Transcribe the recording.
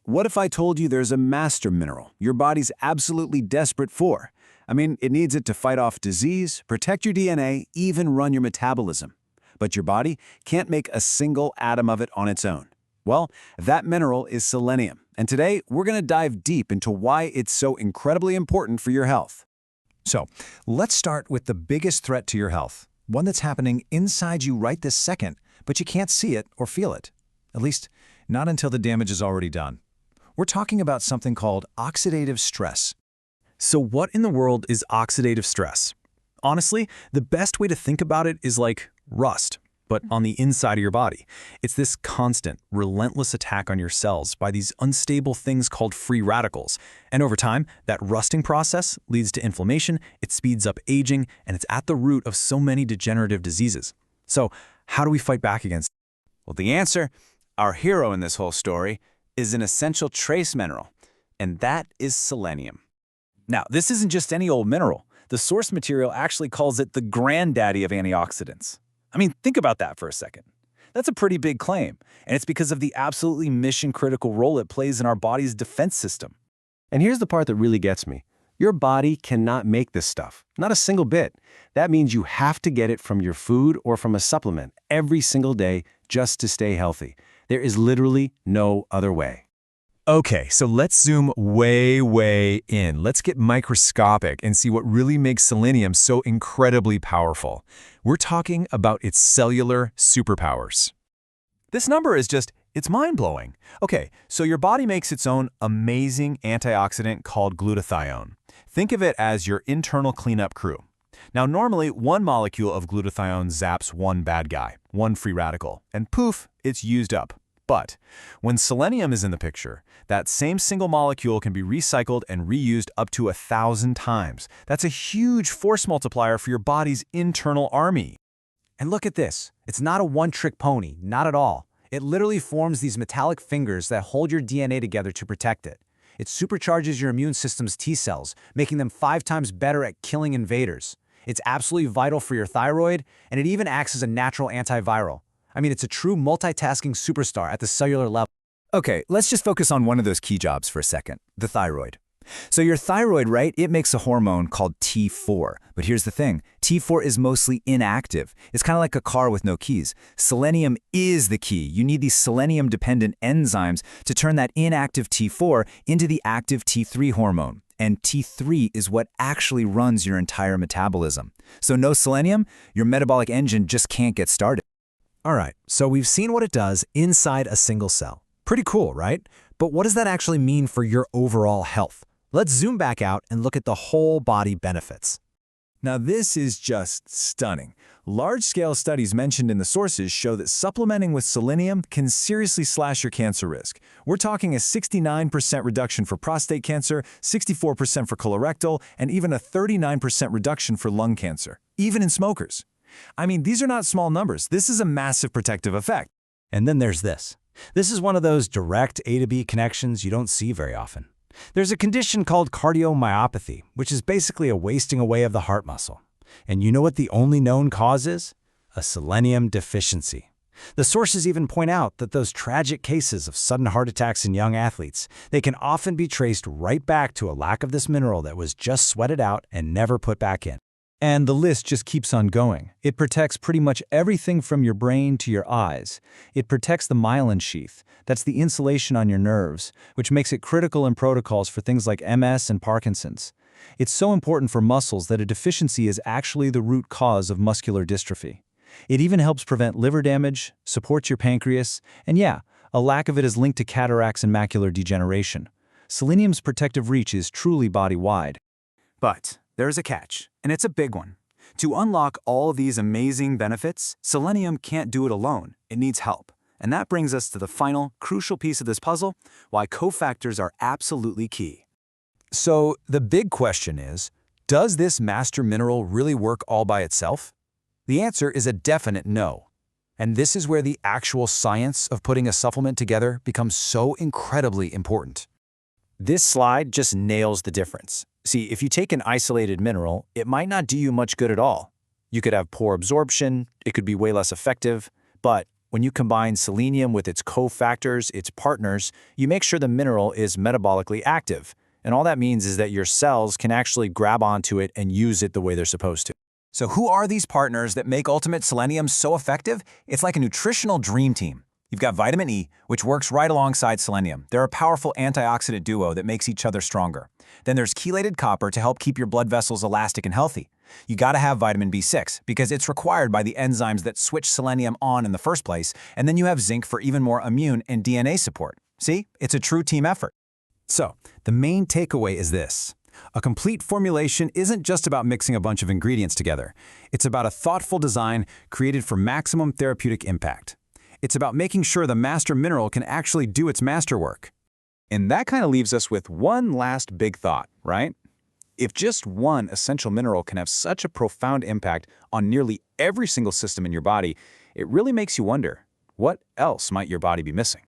What if I told you there's a master mineral your body's absolutely desperate for? I mean, it needs it to fight off disease, protect your DNA, even run your metabolism. But your body can't make a single atom of it on its own. Well, that mineral is selenium, and today we're going to dive deep into why it's so incredibly important for your health. So, let's start with the biggest threat to your health, one that's happening inside you right this second, but you can't see it or feel it. At least, not until the damage is already done. We're talking about something called oxidative stress. So what in the world is oxidative stress? Honestly, the best way to think about it is like rust, but on the inside of your body. It's this constant, relentless attack on your cells by these unstable things called free radicals. And over time, that rusting process leads to inflammation, it speeds up aging, and it's at the root of so many degenerative diseases. So how do we fight back against it? Well, the answer, our hero in this whole story, is an essential trace mineral, and that is selenium. Now, this isn't just any old mineral. The source material actually calls it the granddaddy of antioxidants. I mean, think about that for a second. That's a pretty big claim, and it's because of the absolutely mission-critical role it plays in our body's defense system. And here's the part that really gets me. Your body cannot make this stuff, not a single bit. That means you have to get it from your food or from a supplement every single day just to stay healthy. There is literally no other way. Okay, so let's zoom way in. Let's get microscopic and see what really makes selenium so incredibly powerful. We're talking about its cellular superpowers. This number is it's mind-blowing. Okay, so your body makes its own amazing antioxidant called glutathione. Think of it as your internal cleanup crew. Now, normally, one molecule of glutathione zaps one bad guy, one free radical, and poof, it's used up. But when selenium is in the picture, that same single molecule can be recycled and reused up to 1,000 times. That's a huge force multiplier for your body's internal army. And look at this. It's not a one-trick pony, not at all. It literally forms these metallic fingers that hold your DNA together to protect it. It supercharges your immune system's T cells, making them 5 times better at killing invaders. It's absolutely vital for your thyroid, and it even acts as a natural antiviral. I mean, it's a true multitasking superstar at the cellular level. Okay, let's just focus on one of those key jobs for a second, the thyroid. So your thyroid, right, it makes a hormone called T4. But here's the thing, T4 is mostly inactive. It's kind of like a car with no keys. Selenium is the key. You need these selenium-dependent enzymes to turn that inactive T4 into the active T3 hormone. And T3 is what actually runs your entire metabolism. So no selenium, your metabolic engine just can't get started. All right, so we've seen what it does inside a single cell. Pretty cool, right? But what does that actually mean for your overall health? Let's zoom back out and look at the whole body benefits. Now, this is just stunning. Large-scale studies mentioned in the sources show that supplementing with selenium can seriously slash your cancer risk. We're talking a 69% reduction for prostate cancer, 64% for colorectal, and even a 39% reduction for lung cancer, even in smokers. I mean, these are not small numbers. This is a massive protective effect. And then there's this. This is one of those direct A to B connections you don't see very often. There's a condition called cardiomyopathy, which is basically a wasting away of the heart muscle. And you know what the only known cause is? A selenium deficiency. The sources even point out that those tragic cases of sudden heart attacks in young athletes, they can often be traced right back to a lack of this mineral that was just sweated out and never put back in. And the list just keeps on going. It protects pretty much everything from your brain to your eyes. It protects the myelin sheath. That's the insulation on your nerves, which makes it critical in protocols for things like MS and Parkinson's. It's so important for muscles that a deficiency is actually the root cause of muscular dystrophy. It even helps prevent liver damage, supports your pancreas, and yeah, a lack of it is linked to cataracts and macular degeneration. Selenium's protective reach is truly body-wide. But there's a catch, and it's a big one. To unlock all of these amazing benefits, selenium can't do it alone. It needs help. And that brings us to the final, crucial piece of this puzzle, why cofactors are absolutely key. So the big question is, does this master mineral really work all by itself? The answer is a definite no. And this is where the actual science of putting a supplement together becomes so incredibly important. This slide just nails the difference. See, if you take an isolated mineral, it might not do you much good at all. You could have poor absorption, it could be way less effective, but When you combine selenium with its cofactors, its partners, you make sure the mineral is metabolically active. And all that means is that your cells can actually grab onto it and use it the way they're supposed to. So who are these partners that make Ultimate Selenium so effective? It's like a nutritional dream team. You've got vitamin E, which works right alongside selenium. They're a powerful antioxidant duo that makes each other stronger. Then there's chelated copper to help keep your blood vessels elastic and healthy. You gotta have vitamin B6 because it's required by the enzymes that switch selenium on in the first place, and then you have zinc for even more immune and DNA support. See, it's a true team effort. So, the main takeaway is this. A complete formulation isn't just about mixing a bunch of ingredients together. It's about a thoughtful design created for maximum therapeutic impact. It's about making sure the master mineral can actually do its masterwork. And that kind of leaves us with one last big thought, right? If just one essential mineral can have such a profound impact on nearly every single system in your body, it really makes you wonder, what else might your body be missing?